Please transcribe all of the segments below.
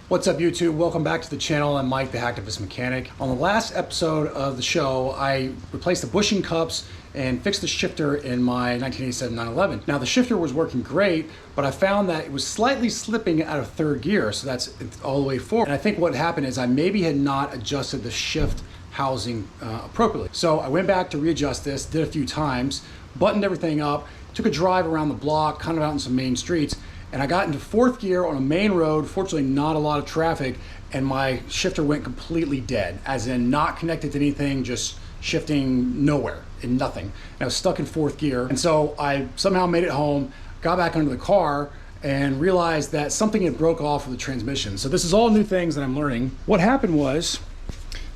What's up YouTube? Welcome back to the channel. I'm Mike, the Hacktivist Mechanic. On the last episode of the show, I replaced the bushing cups and fixed the shifter in my 1987 911. Now the shifter was working great, but I found that it was slightly slipping out of third gear, so that's all the way forward. And I think what happened is I maybe had not adjusted the shift housing appropriately. So I went back to readjust this, did a few times, buttoned everything up, took a drive around the block, kind of out in some main streets, and I got into fourth gear on a main road, fortunately not a lot of traffic, and my shifter went completely dead, as in not connected to anything, just shifting nowhere, in nothing. And I was stuck in fourth gear. And so I somehow made it home, got back under the car, and realized that something had broke off with the transmission. So this is all new things that I'm learning. What happened was,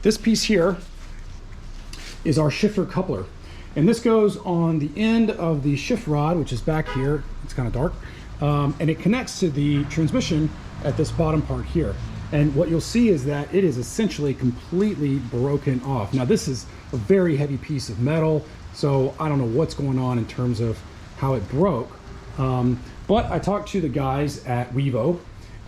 this piece here is our shifter coupler. And this goes on the end of the shift rod, which is back here. It's kind of dark. And it connects to the transmission at this bottom part here. And what you'll see is that it is essentially completely broken off. Now this is a very heavy piece of metal, so I don't know what's going on in terms of how it broke. But I talked to the guys at WEVO,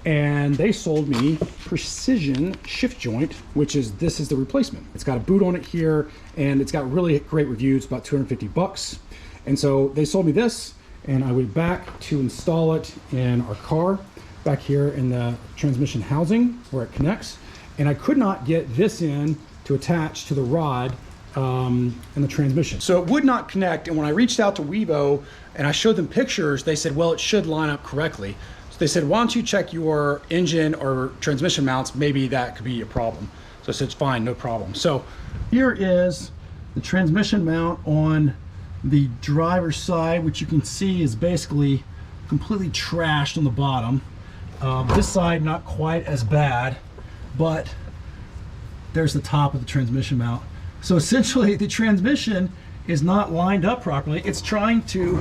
and they sold me precision shift joint, which is, this is the replacement. It's got a boot on it here, and it's got really great reviews, about 250 bucks. And so they sold me this, and I went back to install it in our car, back here in the transmission housing where it connects. And I could not get this in to attach to the rod in the transmission. So it would not connect. And when I reached out to WEVO and I showed them pictures, they said, well, it should line up correctly. So they said, why don't you check your engine or transmission mounts? Maybe that could be a problem. So I said, fine, no problem. So here is the transmission mount on the driver's side, which you can see is basically completely trashed on the bottom. This side not quite as bad, but there's the top of the transmission mount. So essentially the transmission is not lined up properly. It's trying to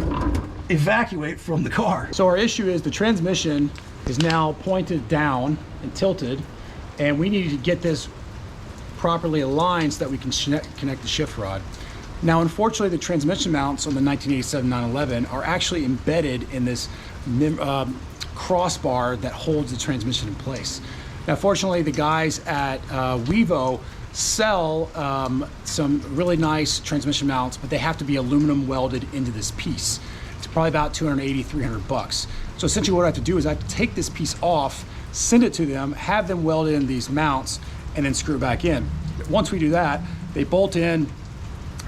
evacuate from the car. So our issue is the transmission is now pointed down and tilted, and we need to get this properly aligned so that we can connect the shift rod. Now, unfortunately, the transmission mounts on the 1987 911 are actually embedded in this crossbar that holds the transmission in place. Now, fortunately, the guys at WEVO sell some really nice transmission mounts, but they have to be aluminum welded into this piece. It's probably about 280, 300 bucks. So essentially what I have to do is I have to take this piece off, send it to them, have them welded in these mounts, and then screw it back in. Once we do that, they bolt in,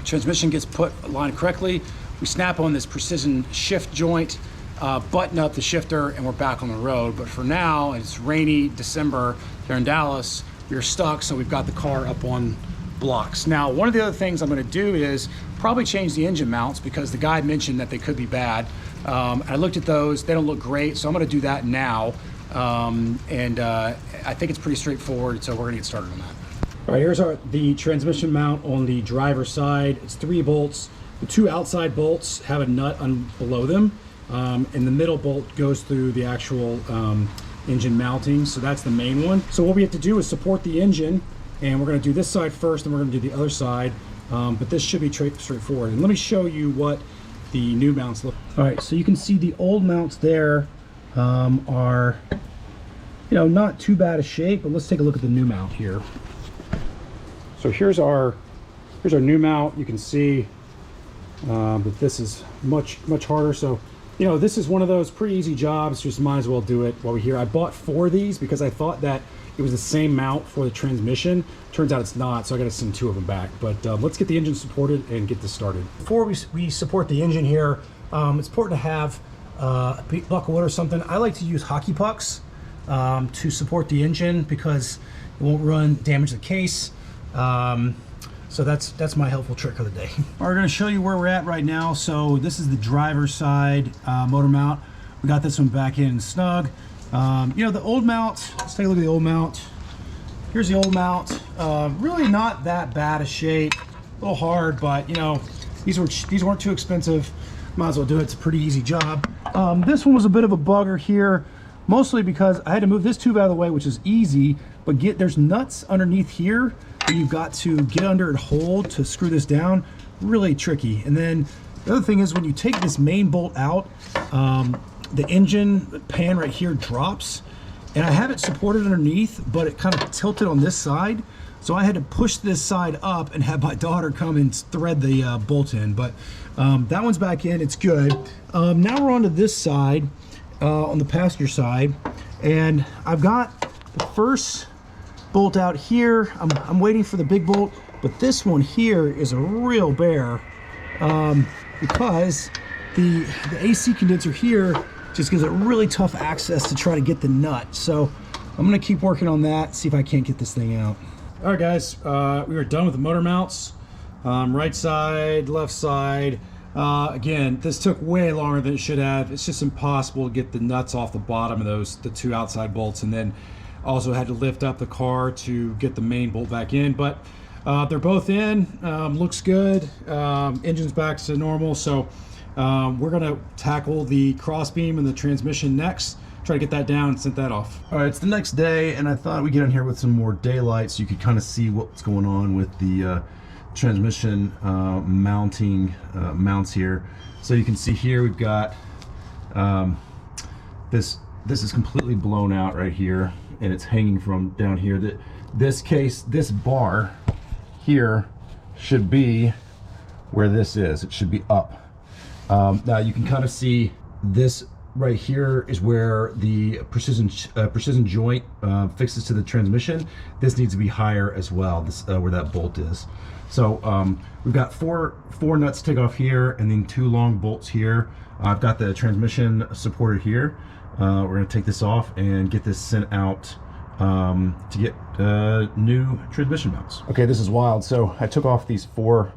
transmission gets put aligned correctly. We snap on this precision shift joint, button up the shifter, and we're back on the road. But for now, it's rainy December here in Dallas. We're stuck, so we've got the car up on blocks. Now, one of the other things I'm going to do is probably change the engine mounts, because the guy mentioned that they could be bad. I looked at those; they don't look great, so I'm going to do that now. I think it's pretty straightforward, so we're going to get started on that. All right, here's the transmission mount on the driver's side. It's 3 bolts. The 2 outside bolts have a nut below them, and the middle bolt goes through the actual engine mounting. So that's the main one. So what we have to do is support the engine, and we're going to do this side first, and we're going to do the other side. But this should be straightforward. And let me show you what the new mounts look. All right, so you can see the old mounts there are, not too bad a shape. But let's take a look at the new mount here. So here's our new mount. You can see that this is much harder. So, this is one of those pretty easy jobs. Just might as well do it while we're here. I bought 4 of these because I thought that it was the same mount for the transmission. Turns out it's not, so I got to send 2 of them back. But let's get the engine supported and get this started. Before we support the engine here, it's important to have a block of wood or something. I like to use hockey pucks to support the engine because it won't damage the case. So that's my helpful trick of the day. We're going to show you where we're at right now. So this is the driver's side motor mount. We got this one back in snug. The old mount, let's take a look at the old mount. Here's the old mount. Really not that bad a shape. A little hard, but these weren't too expensive. Might as well do it. It's a pretty easy job. This one was a bit of a bugger here, mostly because I had to move this tube out of the way, which is easy, but there's nuts underneath here that you've got to get under and hold to screw this down. Really tricky. And then the other thing is, when you take this main bolt out, the engine pan right here drops, and I have it supported underneath, but it kind of tilted on this side. So I had to push this side up and have my daughter come and thread the bolt in. But that one's back in, it's good. Now we're on to this side, on the passenger side. And I've got the first bolt out here. I'm waiting for the big bolt, but this one here is a real bear because the AC condenser here just gives it really tough access to try to get the nut. So I'm gonna keep working on that, see if I can't get this thing out. All right, guys, we are done with the motor mounts. Right side, left side. Again, this took way longer than it should have. It's just impossible to get the nuts off the bottom of the two outside bolts, and then also had to lift up the car to get the main bolt back in. But they're both in, looks good. Engine's back to normal, so we're gonna tackle the crossbeam and the transmission next. Try to get that down and send that off. All right, it's the next day, and I thought we'd get in here with some more daylight so you could kind of see what's going on with the transmission mounts here. So you can see here we've got this is completely blown out right here, and it's hanging from down here. This bar here should be where this is. It should be up. Now you can kind of see this right here is where the precision joint fixes to the transmission. This needs to be higher as well, this where that bolt is. So we've got four nuts to take off here, and then 2 long bolts here. I've got the transmission supported here. We're gonna take this off and get this sent out to get new transmission mounts. Okay, this is wild. So I took off these 4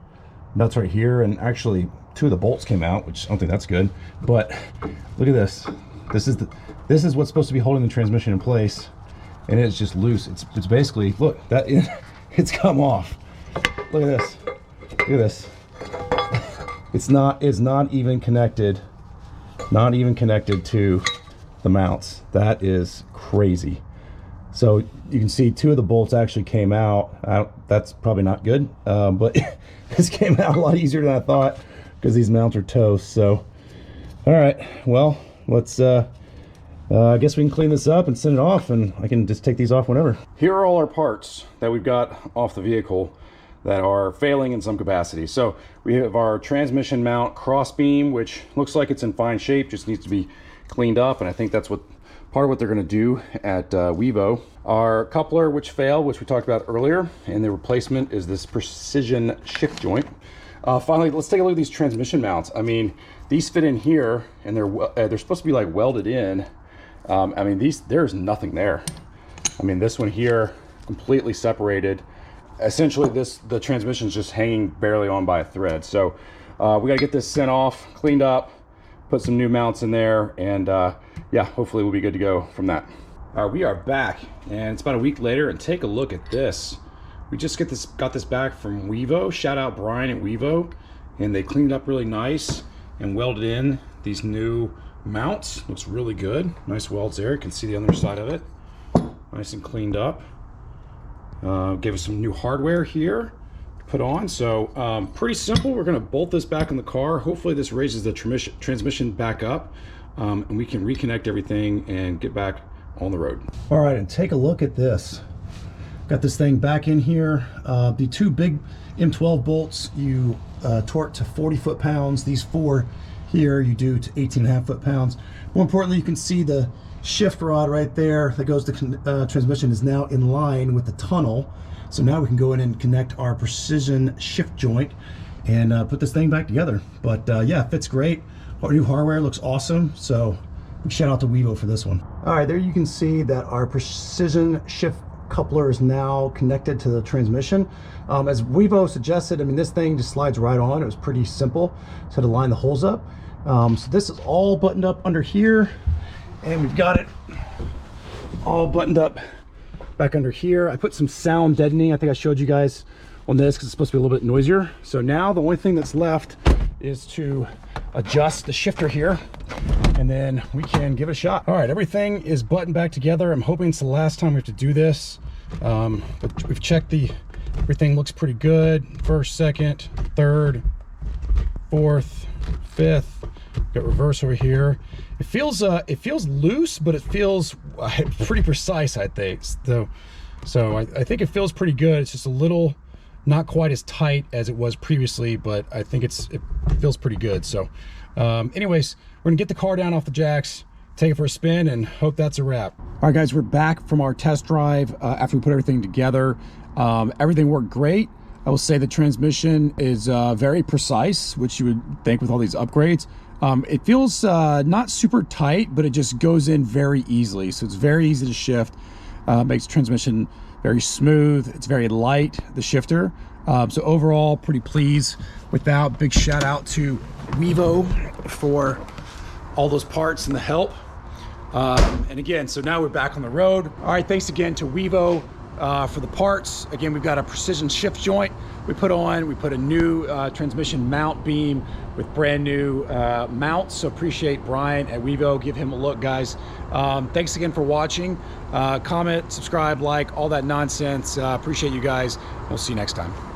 nuts right here, and actually 2 of the bolts came out, which I don't think that's good. But look at this. This is what's supposed to be holding the transmission in place, and it's just loose. It's basically, look, it's come off. Look at this. Look at this. It's not even connected. Not even connected to the mounts. That is crazy. So you can see 2 of the bolts actually came out. That's probably not good, but this came out a lot easier than I thought because these mounts are toast. So, all right, well, let's, I guess we can clean this up and send it off, and I can just take these off whenever. Here are all our parts that we've got off the vehicle that are failing in some capacity. So we have our transmission mount crossbeam, which looks like it's in fine shape, just needs to be cleaned up, and I think that's part of what they're going to do at WEVO. Our coupler, which failed, which we talked about earlier, and the replacement is this precision shift joint. Finally, let's take a look at these transmission mounts. I mean, these fit in here, and they're supposed to be like welded in. I mean, there's nothing there. I mean, this one here completely separated. Essentially, the transmission is just hanging barely on by a thread. So we got to get this sent off, cleaned up, put some new mounts in there, and yeah, hopefully we'll be good to go from that. All right, we are back, and it's about a week later, and take a look at this. We just got this back from WEVO. Shout out Brian at WEVO, and they cleaned it up really nice and welded in these new mounts. Looks really good. Nice welds there. You can see the other side of it. Nice and cleaned up. Gave us some new hardware here to put on. So pretty simple. We're going to bolt this back in the car. Hopefully this raises the transmission back up, and we can reconnect everything and get back on the road. All right, and take a look at this. Got this thing back in here. The 2 big M12 bolts you torque to 40 foot-pounds. These 4 here you do to 18.5 foot-pounds. More importantly, you can see the shift rod right there that goes to transmission is now in line with the tunnel. So now we can go in and connect our precision shift joint and put this thing back together. But yeah, it fits great. Our new hardware looks awesome. So big shout out to WEVO for this one. All right, there you can see that our precision shift coupler is now connected to the transmission. As WEVO suggested, I mean, this thing just slides right on. It was pretty simple. So to line the holes up. So this is all buttoned up under here, and we've got it all buttoned up back under here. I put some sound deadening. I think I showed you guys on this because it's supposed to be a little bit noisier. So now the only thing that's left is to adjust the shifter here, and then we can give it a shot. All right, everything is buttoned back together. I'm hoping it's the last time we have to do this, but we've checked everything looks pretty good. First, second, third, fourth, fifth. Got reverse over here. It feels loose, but it feels pretty precise, I think. So I think it feels pretty good. It's just a little not quite as tight as it was previously, but I think it feels pretty good. So anyways, we're gonna get the car down off the jacks, take it for a spin, and hope that's a wrap. All right, guys, we're back from our test drive after we put everything together. Everything worked great. I will say the transmission is very precise, which you would think with all these upgrades. It feels not super tight, but it just goes in very easily. So it's very easy to shift, makes the transmission very smooth. It's very light, the shifter. So overall, pretty pleased with that. Big shout out to WEVO for all those parts and the help. And again, so now we're back on the road. All right, thanks again to WEVO for the parts. Again, we've got a precision shift joint we put on. We put a new transmission mount beam with brand new mounts. So appreciate Brian at WEVO. Give him a look, guys. Thanks again for watching. Comment, subscribe, like, all that nonsense. Appreciate you guys. We'll see you next time.